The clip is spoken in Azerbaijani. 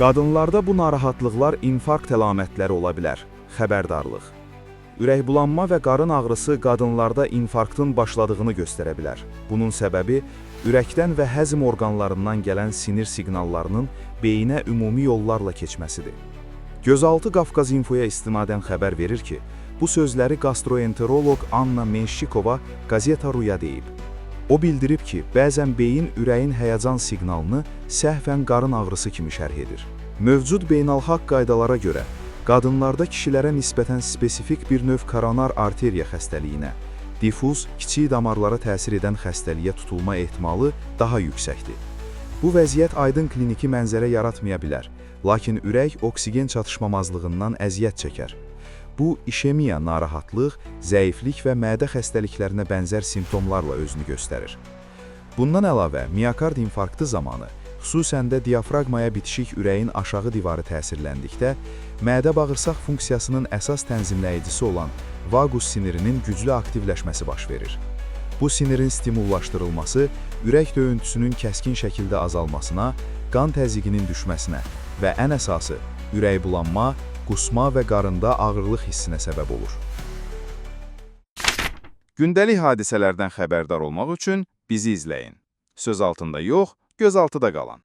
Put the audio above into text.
Qadınlarda bu narahatlıqlar infarkt əlamətləri ola bilər. Xəbərdarlıq. Ürəkbulanma və qarın ağrısı qadınlarda infarktın başladığını göstərə bilər. Bunun səbəbi ürəkdən və həzm orqanlarından gələn sinir siqnallarının beyinə ümumi yollarla keçməsidir. Gözaltı Qafqaz İnfoya istinadən xəbər verir ki, bu sözləri gastroenteroloq Anna Menşikova Gazeta Ruya deyib. O bildirib ki, bəzən beyin ürəyin həyəcan siqnalını səhvən qarın ağrısı kimi şərh edir. Mövcud beynəlxalq qaydalara görə, qadınlarda kişilərə nisbətən spesifik bir növ koronar arteriya xəstəliyinə, difuz, kiçik damarlara təsir edən xəstəliyə tutulma ehtimalı daha yüksəkdir. Bu vəziyyət aydın kliniki mənzərə yaratmaya bilər, lakin ürək oksigen çatışmamazlığından əziyyət çəkər. Bu, işemiya, narahatlıq, zəiflik və mədə xəstəliklərinə bənzər simptomlarla özünü göstərir. Bundan əlavə, miokard infarktı zamanı, xüsusən də diafraqmaya bitişik ürəyin aşağı divarı təsirləndikdə, mədə-bağırsaq funksiyasının əsas tənzimləyicisi olan vagus sinirinin güclü aktivləşməsi baş verir. Bu sinirin stimullaşdırılması, ürək döyüntüsünün kəskin şəkildə azalmasına, qan təzyiqinin düşməsinə və ən əsası, ürəkbulanma, qusma və qarında ağırlıq hissinə səbəb olur. Gündəlik hadisələrdən xəbərdar olmaq üçün bizi izləyin. Söz altında yox, göz altıda qalan.